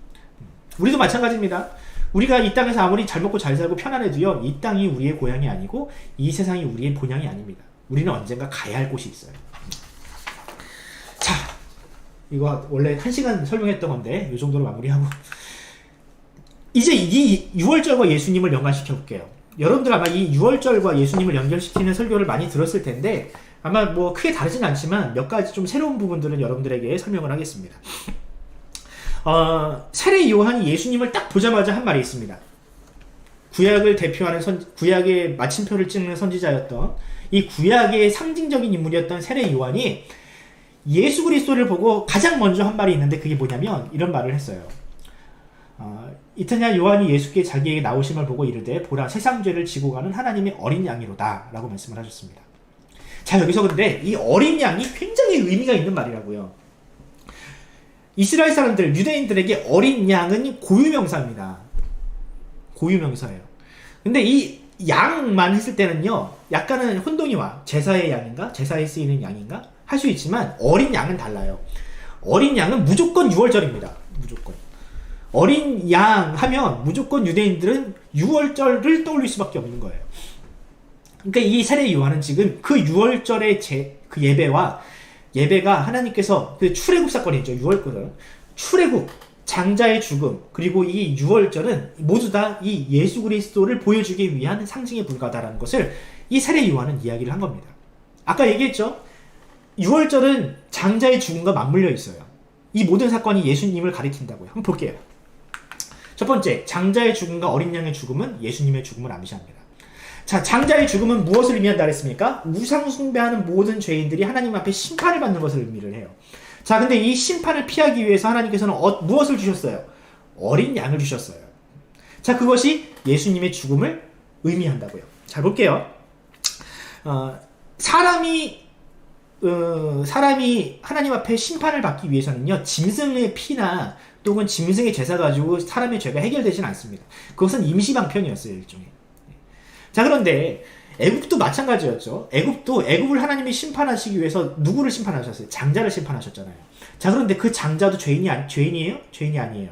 우리도 마찬가지입니다. 우리가 이 땅에서 아무리 잘 먹고 잘 살고 편안해도요, 이 땅이 우리의 고향이 아니고 이 세상이 우리의 본향이 아닙니다. 우리는 언젠가 가야 할 곳이 있어요. 자, 이거 원래 1시간 설명했던 건데 이 정도로 마무리하고, 이제 이 6월절과 예수님을 연관시켜 볼게요. 여러분들 아마 이 6월절과 예수님을 연결시키는 설교를 많이 들었을 텐데 아마 뭐 크게 다르진 않지만 몇 가지 좀 새로운 부분들은 여러분들에게 설명을 하겠습니다. 세례 요한이 예수님을 딱 보자마자 한 말이 있습니다. 구약을 대표하는 구약의 마침표를 찍는 선지자였던, 이 구약의 상징적인 인물이었던 세례 요한이 예수 그리스도를 보고 가장 먼저 한 말이 있는데, 그게 뭐냐면 이런 말을 했어요. 이튿날 요한이 예수께 자기에게 나오심을 보고 이르되 보라 세상 죄를 지고 가는 하나님의 어린 양이로다 라고 말씀을 하셨습니다. 자, 여기서 근데 이 어린 양이 굉장히 의미가 있는 말이라고요. 이스라엘 사람들, 유대인들에게 어린 양은 고유명사입니다. 고유명사예요. 근데 이 양만 했을 때는요, 약간은 혼동이와 제사의 양인가? 제사에 쓰이는 양인가? 할 수 있지만 어린 양은 달라요. 어린 양은 무조건 유월절입니다. 무조건. 어린 양 하면 무조건 유대인들은 유월절을 떠올릴 수밖에 없는 거예요. 그러니까 이 세례 요한은 지금 그 유월절의 그 예배가 하나님께서 그 출애굽 사건이죠. 유월절은 출애굽, 장자의 죽음, 그리고 이 유월절은 모두 다 이 예수 그리스도를 보여주기 위한 상징에 불과하다라는 것을 이 세례 요한은 이야기를 한 겁니다. 아까 얘기했죠. 유월절은 장자의 죽음과 맞물려 있어요. 이 모든 사건이 예수님을 가리킨다고요. 한번 볼게요. 첫 번째, 장자의 죽음과 어린 양의 죽음은 예수님의 죽음을 암시합니다. 자, 장자의 죽음은 무엇을 의미한다 그랬습니까? 우상 숭배하는 모든 죄인들이 하나님 앞에 심판을 받는 것을 의미를 해요. 자, 근데 이 심판을 피하기 위해서 하나님께서는 무엇을 주셨어요? 어린 양을 주셨어요. 자, 그것이 예수님의 죽음을 의미한다고요. 잘 볼게요. 사람이 하나님 앞에 심판을 받기 위해서는요, 짐승의 피나 또는 짐승의 제사 가지고 사람의 죄가 해결되지는 않습니다. 그것은 임시방편이었어요, 일종의. 자, 그런데 애굽도 마찬가지였죠. 애굽을 하나님이 심판하시기 위해서 누구를 심판하셨어요? 장자를 심판하셨잖아요. 자, 그런데 그 장자도 죄인이에요? 죄인이 아니에요.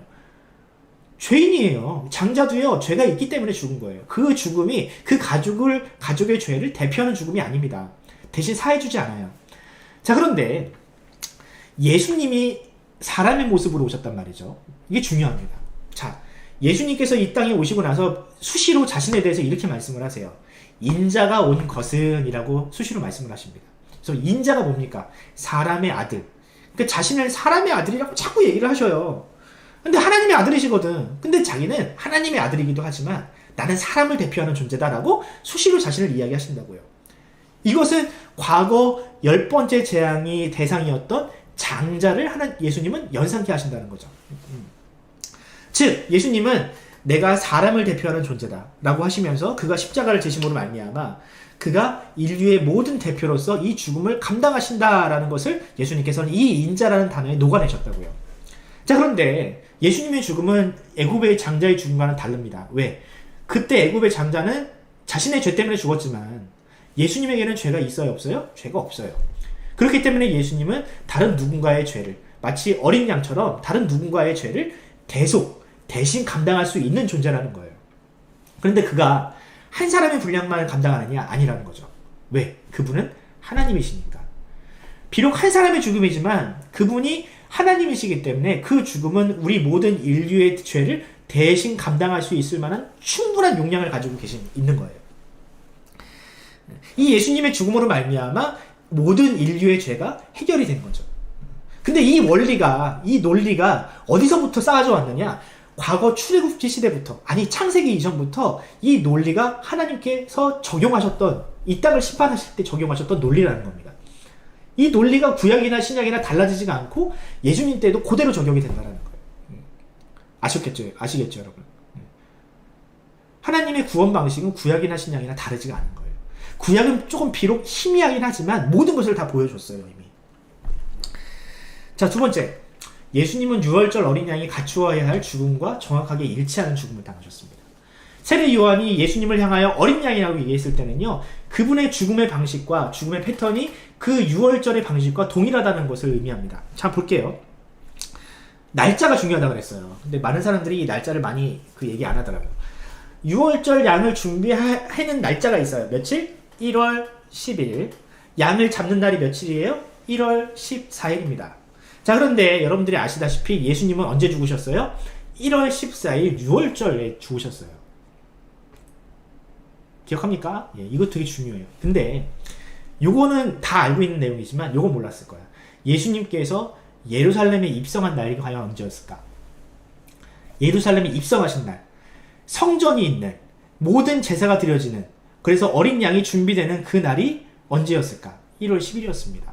죄인이에요. 장자도요, 죄가 있기 때문에 죽은 거예요. 그 죽음이 그 가족의 죄를 대표하는 죽음이 아닙니다. 대신 사해주지 않아요. 자, 그런데 예수님이 사람의 모습으로 오셨단 말이죠. 이게 중요합니다. 자, 예수님께서 이 땅에 오시고 나서 수시로 자신에 대해서 이렇게 말씀을 하세요. 인자가 온 것은 이라고 수시로 말씀을 하십니다. 그래서 인자가 뭡니까? 사람의 아들. 그러니까 자신을 사람의 아들이라고 자꾸 얘기를 하셔요. 근데 하나님의 아들이시거든. 근데 자기는 하나님의 아들이기도 하지만 나는 사람을 대표하는 존재다라고 수시로 자신을 이야기하신다고요. 이것은 과거 10번째 재앙이 대상이었던 장자를 예수님은 연상케 하신다는 거죠. 즉, 예수님은 내가 사람을 대표하는 존재다 라고 하시면서 그가 십자가를 지심으로 말미암아 그가 인류의 모든 대표로서 이 죽음을 감당하신다라는 것을 예수님께서는 이 인자라는 단어에 녹아내셨다고요. 자, 그런데 예수님의 죽음은 애굽의 장자의 죽음과는 다릅니다. 왜? 그때 애굽의 장자는 자신의 죄 때문에 죽었지만 예수님에게는 죄가 있어요, 없어요? 죄가 없어요. 그렇기 때문에 예수님은 다른 누군가의 죄를, 마치 어린 양처럼 다른 누군가의 죄를 대신 감당할 수 있는 존재라는 거예요. 그런데 그가 한 사람의 분량만 감당하느냐? 아니라는 거죠. 왜? 그분은 하나님이시니까. 비록 한 사람의 죽음이지만 그분이 하나님이시기 때문에 그 죽음은 우리 모든 인류의 죄를 대신 감당할 수 있을 만한 충분한 용량을 가지고 있는 거예요. 이 예수님의 죽음으로 말미암아 모든 인류의 죄가 해결이 된 거죠. 근데 이 논리가 어디서부터 쌓아져 왔느냐? 과거 출애굽기 시대부터, 아니 창세기 이전부터 이 논리가 하나님께서 적용하셨던, 이 땅을 심판하실 때 적용하셨던 논리라는 겁니다. 이 논리가 구약이나 신약이나 달라지지가 않고 예수님 때도 그대로 적용이 된다는 거예요. 아시겠죠, 여러분? 하나님의 구원 방식은 구약이나 신약이나 다르지가 않은 거예요. 구약은 조금 비록 희미하긴 하지만 모든 것을 다 보여줬어요, 이미. 자, 두 번째. 예수님은 유월절 어린 양이 갖추어야 할 죽음과 정확하게 일치하는 죽음을 당하셨습니다. 세례 요한이 예수님을 향하여 어린 양이라고 얘기했을 때는요, 그분의 죽음의 방식과 죽음의 패턴이 그 유월절의 방식과 동일하다는 것을 의미합니다. 자, 볼게요. 날짜가 중요하다고 그랬어요. 근데 많은 사람들이 이 날짜를 많이 얘기 안 하더라고요. 유월절 양을 준비하는 날짜가 있어요. 며칠? 1월 10일. 양을 잡는 날이 며칠이에요? 1월 14일입니다. 자, 그런데 여러분들이 아시다시피 예수님은 언제 죽으셨어요? 1월 14일 유월절에 죽으셨어요. 기억합니까? 예, 이거 되게 중요해요. 근데 요거는 다 알고 있는 내용이지만 요건 몰랐을 거야. 예수님께서 예루살렘에 입성한 날이 과연 언제였을까? 예루살렘에 입성하신 날, 성전이 있는, 모든 제사가 드려지는, 그래서 어린 양이 준비되는 그 날이 언제였을까? 1월 10일이었습니다.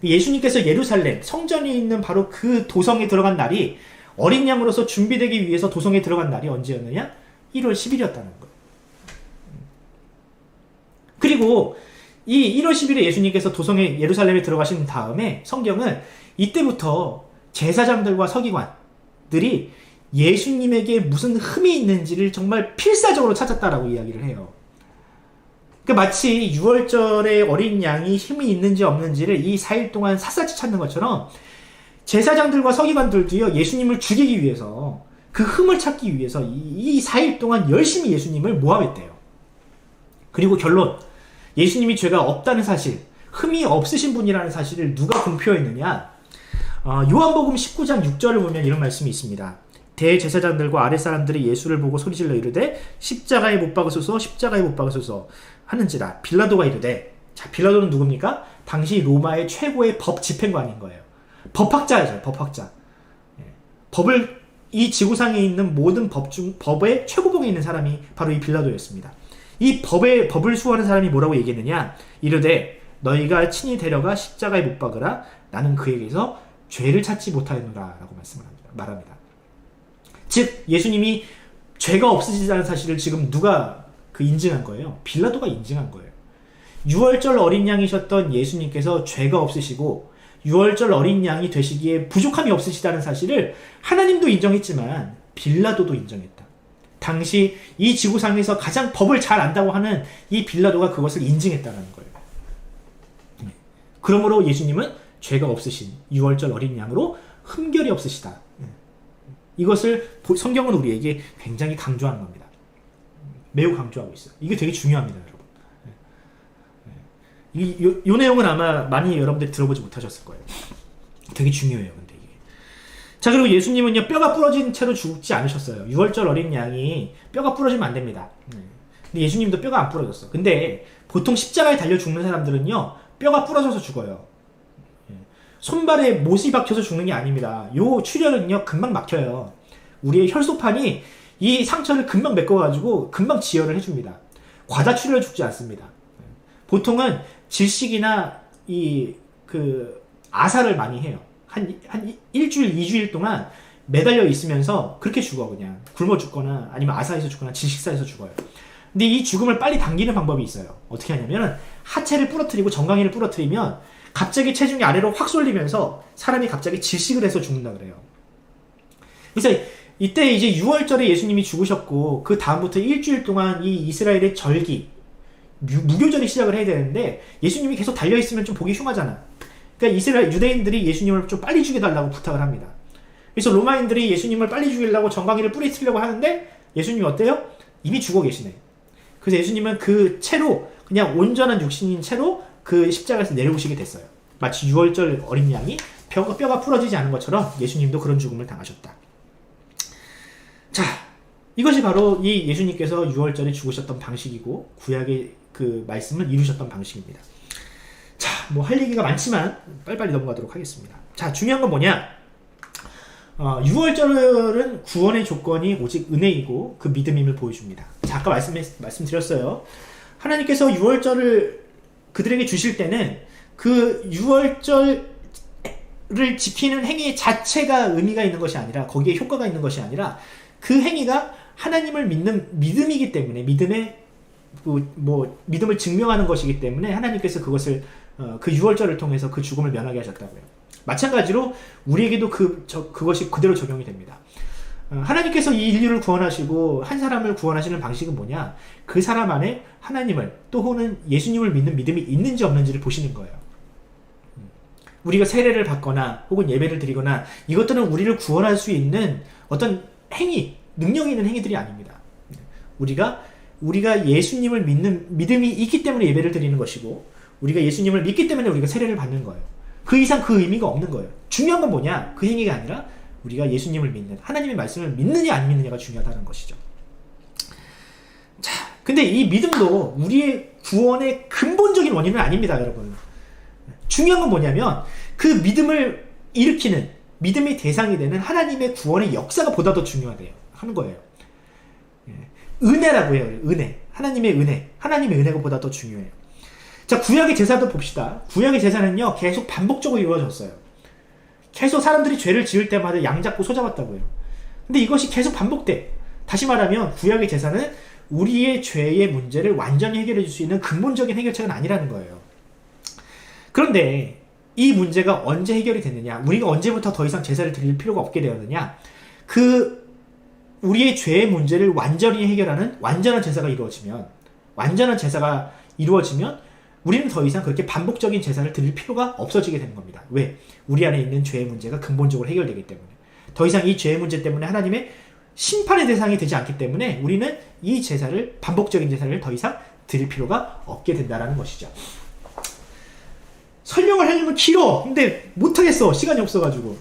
예수님께서 예루살렘, 성전이 있는 바로 그 도성에 들어간 날이 어린 양으로서 준비되기 위해서 도성에 들어간 날이 언제였느냐? 1월 10일이었다는 거예요. 그리고 이 1월 10일에 예수님께서 도성에 예루살렘에 들어가신 다음에 성경은 이때부터 제사장들과 서기관들이 예수님에게 무슨 흠이 있는지를 정말 필사적으로 찾았다라고 이야기를 해요. 그러니까 마치 6월절에 어린 양이 힘이 있는지 없는지를 이 4일 동안 샅샅이 찾는 것처럼 제사장들과 서기관들도요, 예수님을 죽이기 위해서, 그 흠을 찾기 위해서 이 4일 동안 열심히 예수님을 모함했대요. 그리고 결론, 예수님이 죄가 없다는 사실, 흠이 없으신 분이라는 사실을 누가 공표했느냐? 요한복음 19장 6절을 보면 이런 말씀이 있습니다. 대제사장들과 아랫사람들이 예수를 보고 소리질러 이르되 십자가에 못 박으소서 십자가에 못 박으소서 하는지라. 빌라도가 이르되, 자, 빌라도는 누굽니까? 당시 로마의 최고의 법 집행관인 거예요. 법학자죠, 법학자. 법을, 이 지구상에 있는 모든 법의 최고봉에 있는 사람이 바로 이 빌라도였습니다. 이 법을 수호하는 사람이 뭐라고 얘기했느냐? 이르되 너희가 친히 데려가 십자가에 못 박으라. 나는 그에게서 죄를 찾지 못하였노라 라고 말합니다. 즉 예수님이 죄가 없으시다는 사실을 지금 누가 인증한 거예요? 빌라도가 인증한 거예요. 6월절 어린 양이셨던 예수님께서 죄가 없으시고 6월절 어린 양이 되시기에 부족함이 없으시다는 사실을 하나님도 인정했지만 빌라도도 인정했다. 당시 이 지구상에서 가장 법을 잘 안다고 하는 이 빌라도가 그것을 인증했다는 거예요. 그러므로 예수님은 죄가 없으신 6월절 어린 양으로 흠결이 없으시다. 이것을 성경은 우리에게 굉장히 강조하는 겁니다. 매우 강조하고 있어요. 이게 되게 중요합니다, 여러분. 이 내용은 아마 많이 여러분들이 들어보지 못하셨을 거예요. 되게 중요해요, 근데 이게. 자, 그리고 예수님은요, 뼈가 부러진 채로 죽지 않으셨어요. 6월절 어린 양이 뼈가 부러지면 안 됩니다. 근데 예수님도 뼈가 안 부러졌어. 근데 보통 십자가에 달려 죽는 사람들은요, 뼈가 부러져서 죽어요. 손발에 못이 박혀서 죽는 게 아닙니다. 요 출혈은요, 금방 막혀요. 우리의 혈소판이 이 상처를 금방 메꿔가지고 금방 지혈을 해줍니다. 과다출혈 죽지 않습니다. 보통은 질식이나 아사를 많이 해요. 한 일주일, 2주일 동안 매달려 있으면서 그렇게 죽어, 그냥. 굶어 죽거나 아니면 아사에서 죽거나 질식사에서 죽어요. 근데 이 죽음을 빨리 당기는 방법이 있어요. 어떻게 하냐면 하체를 부러뜨리고 정강이를 부러뜨리면 갑자기 체중이 아래로 확 쏠리면서 사람이 갑자기 질식을 해서 죽는다 그래요. 그래서 이때 이제 6월절에 예수님이 죽으셨고 그 다음부터 일주일 동안 이 이스라엘의 절기, 무교절이 시작을 해야 되는데 예수님이 계속 달려있으면 좀 보기 흉하잖아. 그러니까 이스라엘 유대인들이 예수님을 좀 빨리 죽여달라고 부탁을 합니다. 그래서 로마인들이 예수님을 빨리 죽이려고 정강이를 뿌리치려고 하는데 예수님이 어때요? 이미 죽어 계시네. 그래서 예수님은 그 채로, 그냥 온전한 육신인 채로 그 십자가에서 내려오시게 됐어요. 마치 6월절 어린 양이 뼈가 부러지지 않은 것처럼 예수님도 그런 죽음을 당하셨다. 자, 이것이 바로 이 예수님께서 6월절에 죽으셨던 방식이고 구약의 그 말씀을 이루셨던 방식입니다. 자, 뭐 할 얘기가 많지만 빨리빨리 넘어가도록 하겠습니다. 자, 중요한 건 뭐냐? 6월절은 구원의 조건이 오직 은혜이고 그 믿음임을 보여줍니다. 자, 아까 말씀드렸어요. 하나님께서 6월절을 그들에게 주실 때는 그 6월절을 지키는 행위 자체가 의미가 있는 것이 아니라, 거기에 효과가 있는 것이 아니라 그 행위가 하나님을 믿는 믿음이기 때문에, 믿음을 증명하는 것이기 때문에 하나님께서 그것을 그 6월절을 통해서 그 죽음을 면하게 하셨다고요. 마찬가지로 우리에게도 그것이 그대로 적용이 됩니다. 하나님께서 이 인류를 구원하시고 한 사람을 구원하시는 방식은 뭐냐? 그 사람 안에 하나님을 또는 예수님을 믿는 믿음이 있는지 없는지를 보시는 거예요. 우리가 세례를 받거나 혹은 예배를 드리거나 이것들은 우리를 구원할 수 있는 어떤 행위, 능력이 있는 행위들이 아닙니다. 우리가 예수님을 믿는 믿음이 있기 때문에 예배를 드리는 것이고, 우리가 예수님을 믿기 때문에 우리가 세례를 받는 거예요. 그 이상 그 의미가 없는 거예요. 중요한 건 뭐냐? 그 행위가 아니라 우리가 예수님을 믿는, 하나님의 말씀을 믿느냐 안 믿느냐가 중요하다는 것이죠. 자, 근데 이 믿음도 우리의 구원의 근본적인 원인은 아닙니다, 여러분. 중요한 건 뭐냐면 그 믿음을 일으키는, 믿음의 대상이 되는 하나님의 구원의 역사가 보다 더 중요하대요. 하는 거예요. 은혜라고 해요. 은혜. 하나님의 은혜. 하나님의 은혜가 보다 더 중요해요. 자, 구약의 제사도 봅시다. 구약의 제사는요, 계속 반복적으로 이루어졌어요. 계속 사람들이 죄를 지을 때마다 양 잡고 소 잡았다고요. 근데 이것이 계속 반복돼. 다시 말하면 구약의 제사는 우리의 죄의 문제를 완전히 해결해 줄 수 있는 근본적인 해결책은 아니라는 거예요. 그런데 이 문제가 언제 해결이 됐느냐, 우리가 언제부터 더 이상 제사를 드릴 필요가 없게 되었느냐, 우리의 죄의 문제를 완전히 해결하는 완전한 제사가 이루어지면 우리는 더 이상 그렇게 반복적인 제사를 드릴 필요가 없어지게 되는 겁니다. 왜? 우리 안에 있는 죄의 문제가 근본적으로 해결되기 때문에. 더 이상 이 죄의 문제 때문에 하나님의 심판의 대상이 되지 않기 때문에 우리는 이 반복적인 제사를 더 이상 드릴 필요가 없게 된다는 것이죠. 설명을 하려면 길어. 근데 못하겠어. 시간이 없어가지고.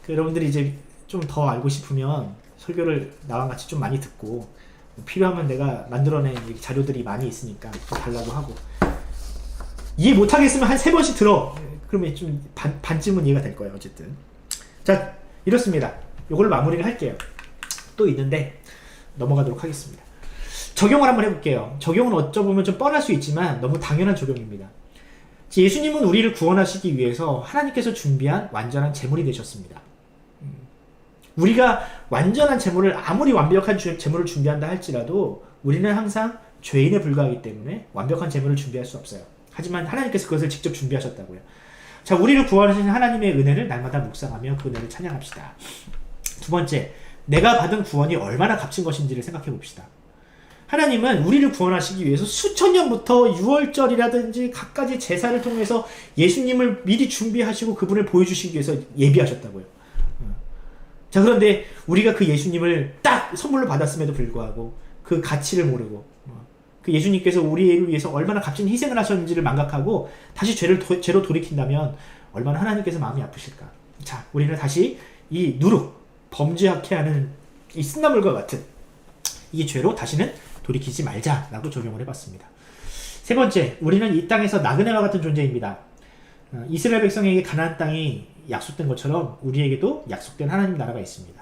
여러분들이 이제 좀 더 알고 싶으면 설교를 나와 같이 좀 많이 듣고, 필요하면 내가 만들어낸 자료들이 많이 있으니까 또 달라고 하고, 이해 못하겠으면 한 3번씩 들어. 그러면 좀 반쯤은 이해가 될 거예요. 어쨌든. 자, 이렇습니다. 요걸로 마무리를 할게요. 또 있는데 넘어가도록 하겠습니다. 적용을 한번 해볼게요. 적용은 어쩌보면 좀 뻔할 수 있지만 너무 당연한 적용입니다. 예수님은 우리를 구원하시기 위해서 하나님께서 준비한 완전한 제물이 되셨습니다. 우리가 완전한 제물을, 아무리 완벽한 제물을 준비한다 할지라도 우리는 항상 죄인에 불과하기 때문에 완벽한 제물을 준비할 수 없어요. 하지만 하나님께서 그것을 직접 준비하셨다고요. 자, 우리를 구원하시는 하나님의 은혜를 날마다 묵상하며 그 은혜를 찬양합시다. 두 번째, 내가 받은 구원이 얼마나 값진 것인지를 생각해 봅시다. 하나님은 우리를 구원하시기 위해서 수천 년부터 유월절이라든지 갖가지 제사를 통해서 예수님을 미리 준비하시고 그분을 보여주시기 위해서 예비하셨다고요. 자, 그런데 우리가 그 예수님을 딱 선물로 받았음에도 불구하고 그 가치를 모르고, 그 예수님께서 우리를 위해서 얼마나 값진 희생을 하셨는지를 망각하고 다시 죄로 돌이킨다면 얼마나 하나님께서 마음이 아프실까. 자, 우리는 다시 이 범죄하게 하는 이 쓴나물과 같은 이 죄로 다시는 돌이키지 말자라고 적용을 해봤습니다. 세 번째, 우리는 이 땅에서 나그네와 같은 존재입니다. 이스라엘 백성에게 가나안 땅이 약속된 것처럼 우리에게도 약속된 하나님 나라가 있습니다.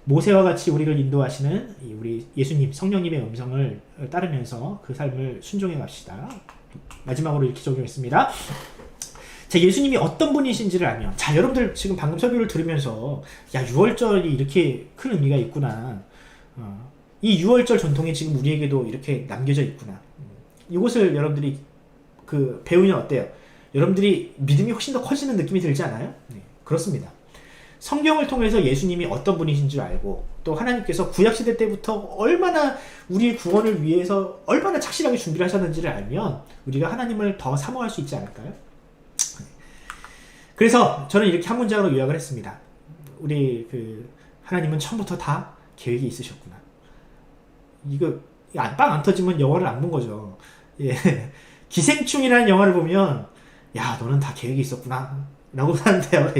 모세와 같이 우리를 인도하시는 우리 예수님, 성령님의 음성을 따르면서 그 삶을 순종해 갑시다. 마지막으로 이렇게 적용했습니다. 자, 예수님이 어떤 분이신지를 알면, 자, 여러분들 지금 방금 설교를 들으면서, 야, 유월절이 이렇게 큰 의미가 있구나. 이 유월절 전통이 지금 우리에게도 이렇게 남겨져 있구나. 이것을 여러분들이 배우면 어때요? 여러분들이 믿음이 훨씬 더 커지는 느낌이 들지 않아요? 네, 그렇습니다. 성경을 통해서 예수님이 어떤 분이신 줄 알고, 또 하나님께서 구약시대 때부터 얼마나 우리의 구원을 위해서 얼마나 착실하게 준비를 하셨는지를 알면 우리가 하나님을 더 사모할 수 있지 않을까요? 그래서 저는 이렇게 한 문장으로 요약을 했습니다. 우리 하나님은 처음부터 다 계획이 있으셨구나. 이거 빵 안 터지면 영화를 안 본 거죠. 예. 기생충이라는 영화를 보면, 야, 너는 다 계획이 있었구나 라고 하는 대화가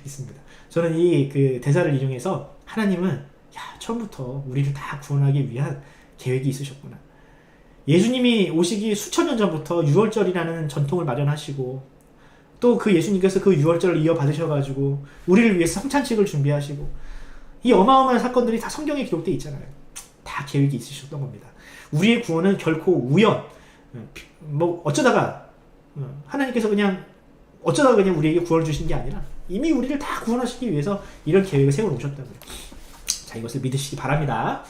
있습니다. 저는 이 대사를 이용해서 하나님은, 야, 처음부터 우리를 다 구원하기 위한 계획이 있으셨구나. 예수님이 오시기 수천 년 전부터 유월절이라는 전통을 마련하시고, 또 그 예수님께서 그 유월절을 이어받으셔가지고 우리를 위해서 성찬식을 준비하시고, 이 어마어마한 사건들이 다 성경에 기록되어 있잖아요. 다 계획이 있으셨던 겁니다. 우리의 구원은 결코 우연, 어쩌다가 하나님께서 그냥 우리에게 구원을 주신 게 아니라 이미 우리를 다 구원하시기 위해서 이런 계획을 세워놓으셨다고요. 자, 이것을 믿으시기 바랍니다.